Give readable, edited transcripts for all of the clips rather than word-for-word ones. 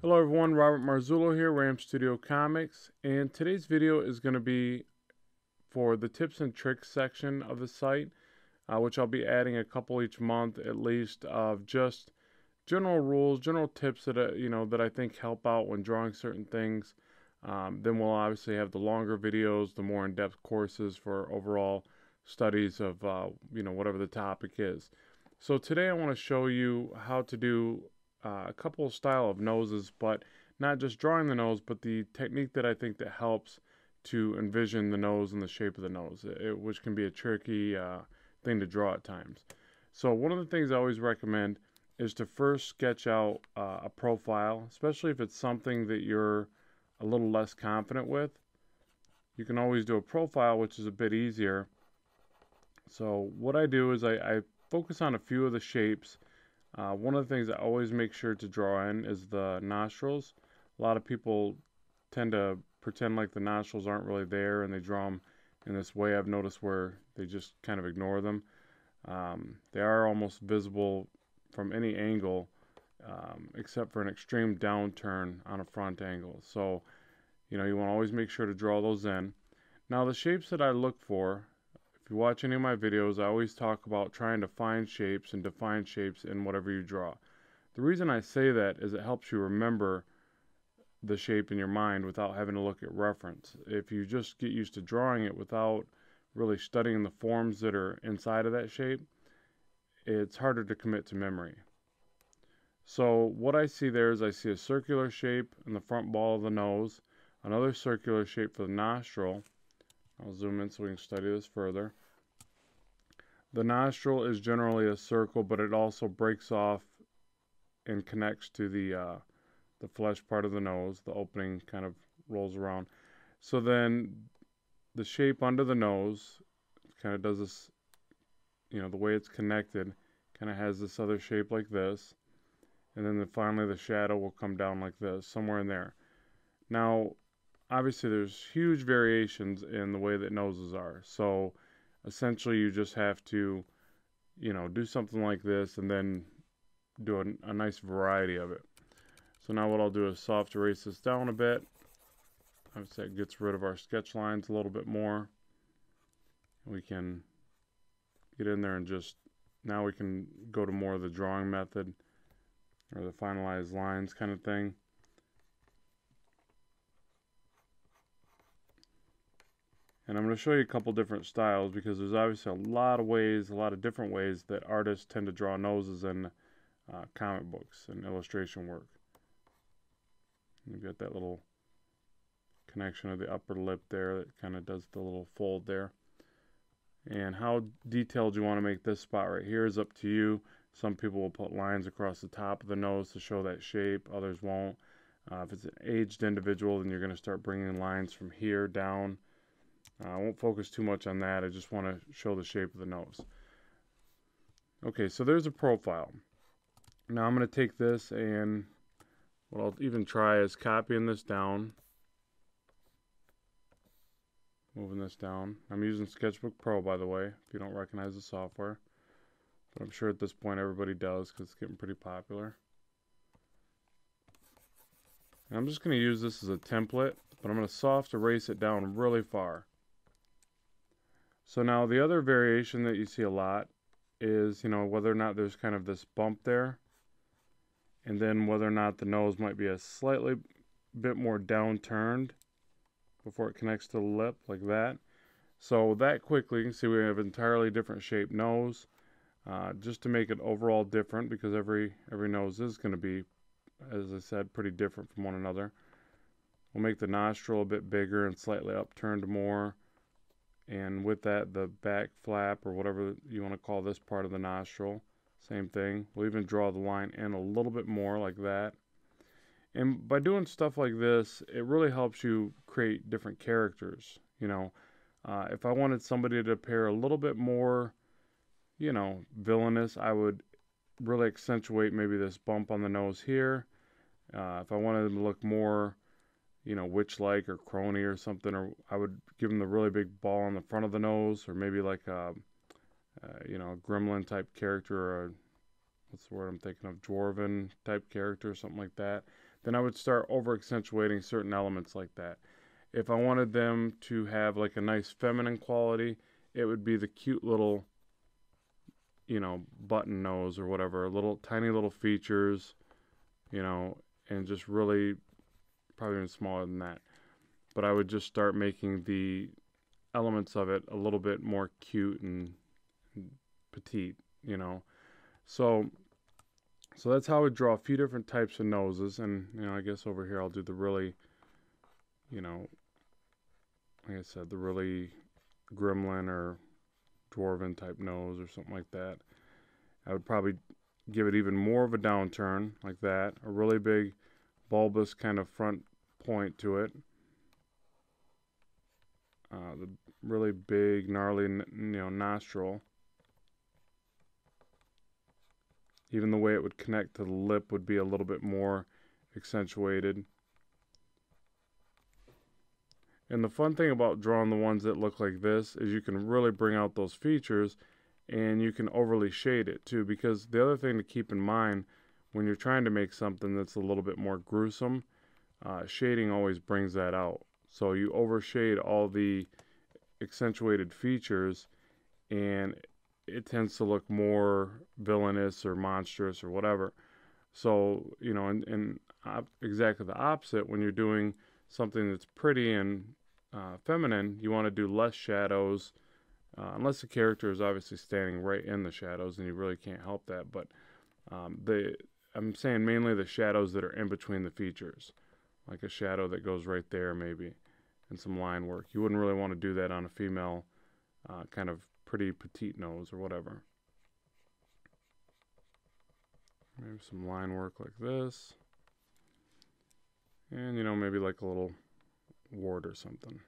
Hello everyone, Robert Marzullo here, Ram Studio Comics, and today's video is going to be for the tips and tricks section of the site, which I'll be adding a couple each month at least of just general rules, general tips that that I think help out when drawing certain things. Then we'll obviously have the longer videos, the more in-depth courses for overall studies of whatever the topic is. So today I want to show you how to do a couple of style of noses, but not just drawing the nose, but the technique that I think that helps to envision the nose and the shape of the nose, which can be a tricky thing to draw at times. So one of the things I always recommend is to first sketch out a profile, especially if it's something that you're a little less confident with. You can always do a profile, which is a bit easier. So what I do is I focus on a few of the shapes. One of the things I always make sure to draw in is the nostrils. A lot of people tend to pretend like the nostrils aren't really there, and they draw them in this way I've noticed where they just kind of ignore them. They are almost visible from any angle, except for an extreme downturn on a front angle. So, you want to always make sure to draw those in. Now, the shapes that I look for, if you watch any of my videos, I always talk about trying to find shapes and define shapes in whatever you draw. The reason I say that is it helps you remember the shape in your mind without having to look at reference. If you just get used to drawing it without really studying the forms that are inside of that shape, it's harder to commit to memory. So what I see there is I see a circular shape in the front ball of the nose, another circular shape for the nostril. I'll zoom in so we can study this further. The nostril is generally a circle, but it also breaks off and connects to the flesh part of the nose. The opening kind of rolls around. So then the shape under the nose kind of does this, the way it's connected kind of has this other shape like this. And then finally the shadow will come down like this, somewhere in there. Now, obviously there's huge variations in the way that noses are. So essentially you just have to, do something like this and then do a nice variety of it. So now what I'll do is soft erase this down a bit. Obviously that gets rid of our sketch lines a little bit more. We can get in there and now we can go to more of the drawing method or the finalized lines kind of thing. And I'm going to show you a couple different styles because there's obviously a lot of different ways that artists tend to draw noses in comic books and illustration work. You've got that little connection of the upper lip there that kind of does the little fold there. And how detailed you want to make this spot right here is up to you. Some people will put lines across the top of the nose to show that shape, others won't. If it's an aged individual, then you're going to start bringing lines from here down. I won't focus too much on that. I just want to show the shape of the nose. Okay, so there's a profile. Now I'm going to take this, and what I'll even try is copying this down. Moving this down. I'm using Sketchbook Pro, by the way, if you don't recognize the software. But I'm sure at this point everybody does because it's getting pretty popular. And I'm just going to use this as a template, but I'm going to soft erase it down really far. So now the other variation that you see a lot is, whether or not there's kind of this bump there, and then whether or not the nose might be a slightly bit more downturned before it connects to the lip, like that. So that quickly, you can see we have an entirely different shaped nose, just to make it overall different, because every nose is going to be, as I said, pretty different from one another. We'll make the nostril a bit bigger and slightly upturned more. And with that, the back flap, or whatever you want to call this part of the nostril, same thing. We'll even draw the line in a little bit more like that. And by doing stuff like this, it really helps you create different characters. If I wanted somebody to appear a little bit more, villainous, I would really accentuate maybe this bump on the nose here. If I wanted them to look more, witch-like or crony or something, or I would give them the really big ball on the front of the nose, or maybe like a gremlin type character, or what's the word I'm thinking of, dwarven type character or something like that. then I would start over accentuating certain elements like that. If I wanted them to have like a nice feminine quality, it would be the cute little, you know, button nose or whatever, little tiny little features, you know, and just really probably even smaller than that. But I would just start making the elements of it a little bit more cute and petite, you know. So that's how I would draw a few different types of noses. And, you know, I guess over here I'll do the really, you know, like I said, the really gremlin or dwarven type nose or something like that. I would probably give it even more of a downturn like that, a really big bulbous kind of front point to it. The really big, gnarly, you know, nostril. Even the way it would connect to the lip would be a little bit more accentuated. And the fun thing about drawing the ones that look like this is you can really bring out those features, and you can overly shade it too, because the other thing to keep in mind when you're trying to make something that's a little bit more gruesome, shading always brings that out. So you overshade all the accentuated features and it tends to look more villainous or monstrous or whatever. So, you know, and exactly the opposite, when you're doing something that's pretty and feminine, you want to do less shadows, unless the character is obviously standing right in the shadows, and you really can't help that. But I'm saying mainly the shadows that are in between the features, like a shadow that goes right there maybe, and some line work. You wouldn't really want to do that on a female kind of pretty petite nose or whatever. Maybe some line work like this. And, you know, maybe like a little wart or something.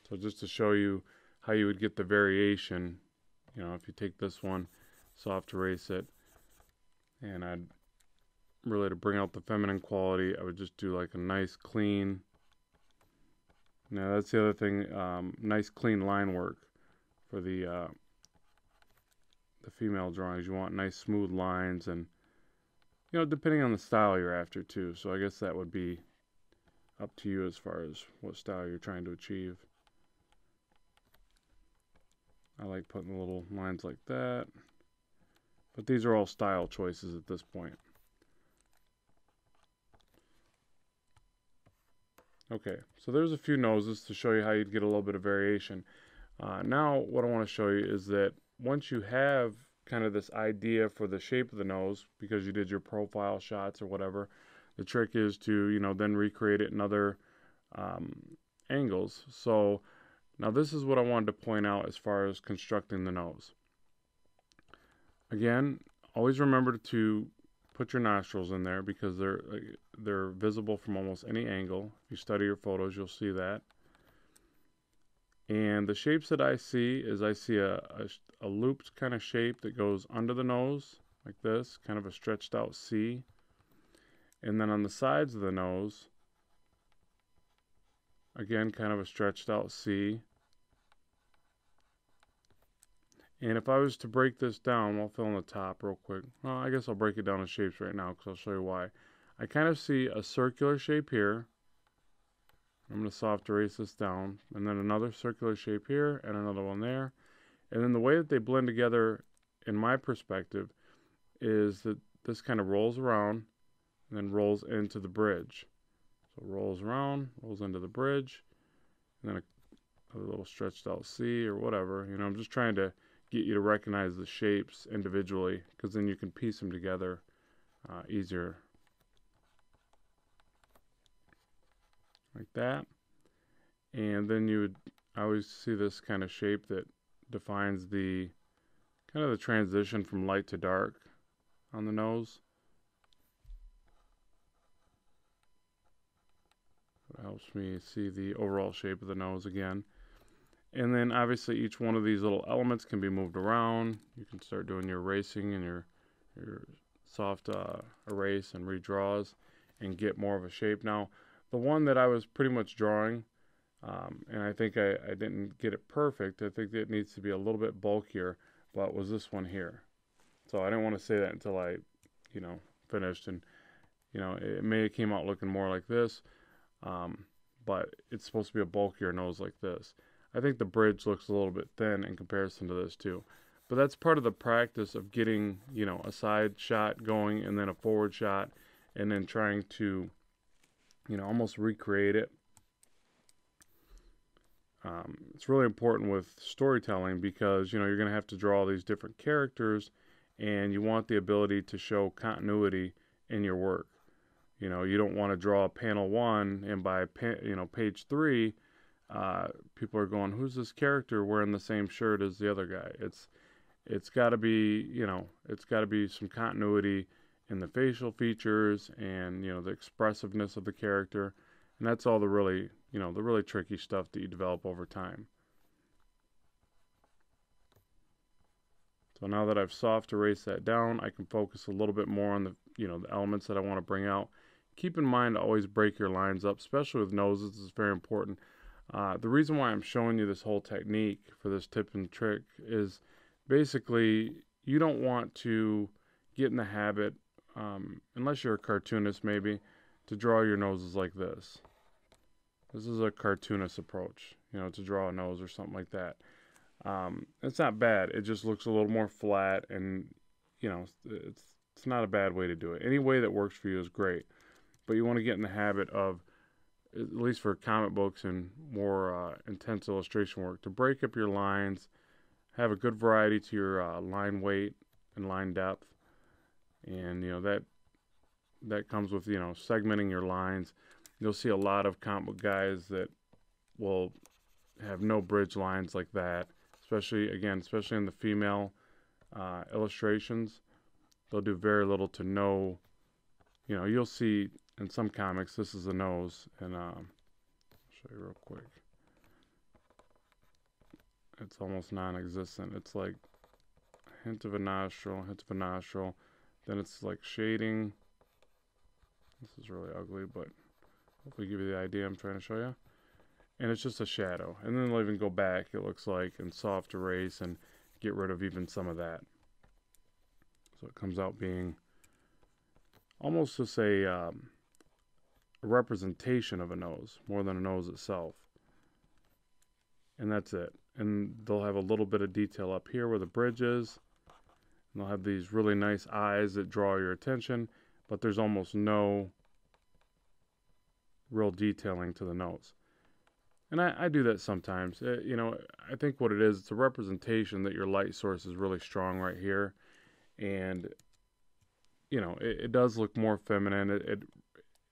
So just to show you how you would get the variation, you know, if you take this one, soft erase it, and I'd really, to bring out the feminine quality, I would just do like a nice clean. Now that's the other thing, nice clean line work for the female drawings. You want nice smooth lines, and, you know, depending on the style you're after too. So I guess that would be up to you as far as what style you're trying to achieve. I like putting little lines like that, but these are all style choices at this point. Okay, so there's a few noses to show you how you'd get a little bit of variation. Now what I want to show you is that once you have kind of this idea for the shape of the nose, because you did your profile shots or whatever, the trick is to, you know, then recreate it in other angles. So now this is what I wanted to point out as far as constructing the nose. Again, always remember to put your nostrils in there, because they're visible from almost any angle. If you study your photos, you'll see that. And the shapes that I see is I see a looped kind of shape that goes under the nose like this, kind of a stretched out C. And then on the sides of the nose, again, kind of a stretched out C. And if I was to break this down, I'll fill in the top real quick. Well, I guess I'll break it down in shapes right now, because I'll show you why. I kind of see a circular shape here. I'm going to soft erase this down. And then another circular shape here, and another one there. And then the way that they blend together, in my perspective, is that this kind of rolls around and then rolls into the bridge. So rolls around, rolls into the bridge, and then a little stretched out C or whatever. You know, I'm just trying to get you to recognize the shapes individually, because then you can piece them together easier. Like that. And then you would, I always see this kind of shape that defines the kind of the transition from light to dark on the nose. It helps me see the overall shape of the nose again. And then obviously each one of these little elements can be moved around. You can start doing your erasing and your soft erase and redraws and get more of a shape. Now, the one that I was pretty much drawing, and I think I didn't get it perfect. I think it needs to be a little bit bulkier, but was this one here. So I didn't want to say that until I, finished. And, it may have came out looking more like this, but it's supposed to be a bulkier nose like this. I think the bridge looks a little bit thin in comparison to this too. But that's part of the practice of getting, a side shot going and then a forward shot and then trying to, almost recreate it. It's really important with storytelling because, you're going to have to draw these different characters and you want the ability to show continuity in your work. You don't want to draw panel 1 and by, page 3, people are going, who's this character wearing the same shirt as the other guy? It's got to be, it's got to be some continuity in the facial features and, the expressiveness of the character. And that's all the really, the really tricky stuff that you develop over time. So now that I've soft erased that down, I can focus a little bit more on the, the elements that I want to bring out. Keep in mind to always break your lines up, especially with noses. This is very important. The reason why I'm showing you this whole technique for this tip and trick is basically you don't want to get in the habit, unless you're a cartoonist maybe, to draw your noses like this. This is a cartoonist approach, to draw a nose or something like that. It's not bad. It just looks a little more flat and, it's not a bad way to do it. Any way that works for you is great. But you want to get in the habit of, at least for comic books and more intense illustration work, to break up your lines, have a good variety to your line weight and line depth. And, that comes with, segmenting your lines. You'll see a lot of comic book guys that will have no bridge lines like that, especially in the female illustrations. They'll do very little to no, you'll see in some comics, this is the nose, and I'll show you real quick. It's almost non-existent. It's like a hint of a nostril, then it's like shading. This is really ugly, but hopefully give you the idea I'm trying to show you. And it's just a shadow. And then they'll even go back, it looks like, and soft erase and get rid of even some of that. So it comes out being almost just a representation of a nose, more than a nose itself. And that's it. And they'll have a little bit of detail up here where the bridge is. And they'll have these really nice eyes that draw your attention, but there's almost no real detailing to the nose. And I do that sometimes. I think what it is, it's a representation that your light source is really strong right here. And, it does look more feminine.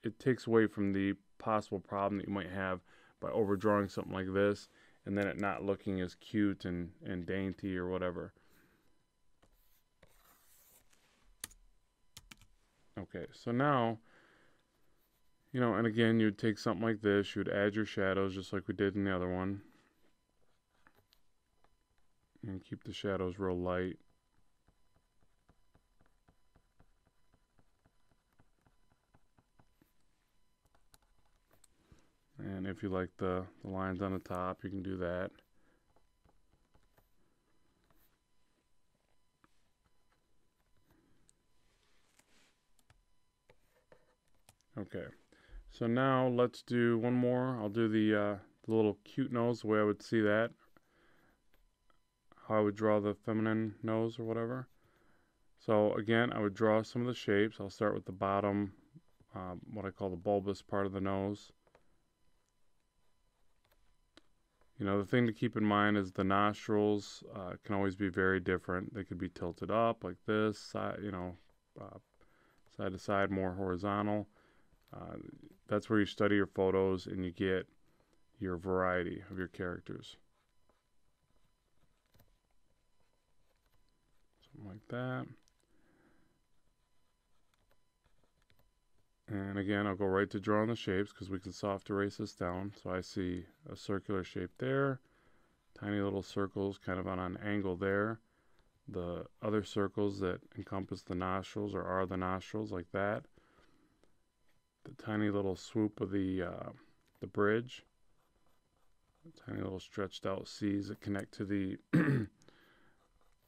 It takes away from the possible problem that you might have by overdrawing something like this and then it not looking as cute and dainty or whatever. Okay, so now, and again, you'd take something like this, you'd add your shadows just like we did in the other one. And keep the shadows real light. And if you like the lines on the top, you can do that. Okay, so now let's do one more. I'll do the little cute nose, the way I would see that. How I would draw the feminine nose or whatever. So again, I would draw some of the shapes. I'll start with the bottom, what I call the bulbous part of the nose. The thing to keep in mind is the nostrils can always be very different. They could be tilted up like this, side to side, more horizontal. That's where you study your photos and you get your variety of your characters. Something like that. And again, I'll go right to drawing the shapes because we can soft erase this down. So I see a circular shape there, tiny little circles kind of on an angle there. The other circles that encompass the nostrils or are the nostrils like that. The tiny little swoop of the bridge. The tiny little stretched out C's that connect to the,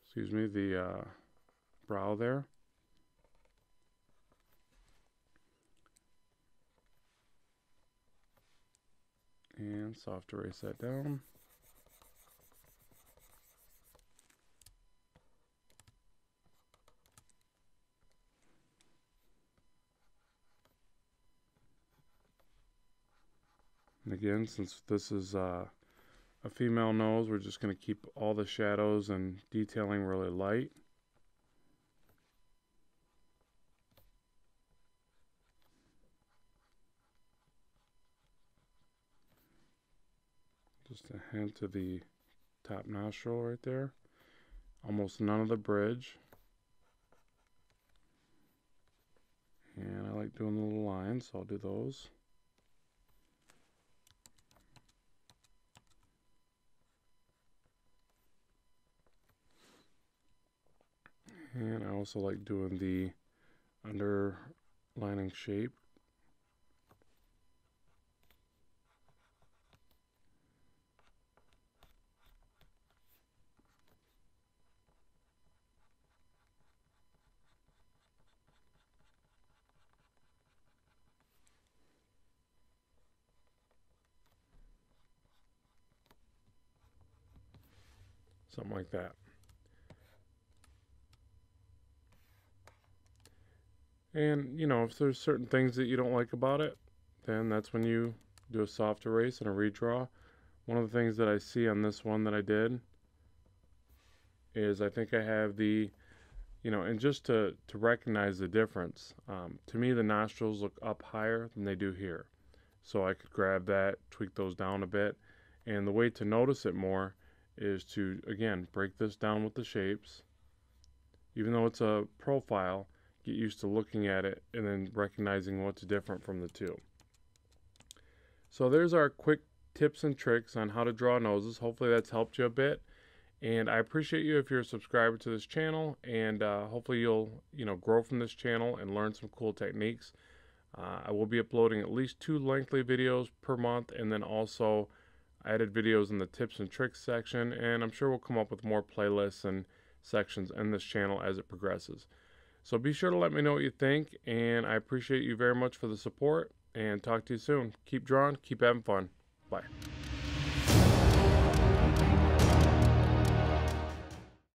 excuse me, the brow there. And soft erase that down. And again, since this is a female nose, we're just going to keep all the shadows and detailing really light. Just a hint of the top nostril right there. Almost none of the bridge. And I like doing the little lines, so I'll do those. And I also like doing the underlining shape. Something like that. And, you know, if there's certain things that you don't like about it, then that's when you do a soft erase and a redraw. One of the things that I see on this one that I did is I think I have the, you know, and just to recognize the difference, to me the nostrils look up higher than they do here. So I could grab that, tweak those down a bit. And the way to notice it more is to, again, break this down with the shapes. Even though it's a profile, get used to looking at it and then recognizing what's different from the two. So there's our quick tips and tricks on how to draw noses. Hopefully that's helped you a bit. And I appreciate you if you're a subscriber to this channel, and hopefully you'll grow from this channel and learn some cool techniques. I will be uploading at least 2 lengthy videos per month, and then also added videos in the tips and tricks section, and I'm sure we'll come up with more playlists and sections in this channel as it progresses. So be sure to let me know what you think, and I appreciate you very much for the support, and talk to you soon. Keep drawing, keep having fun. Bye.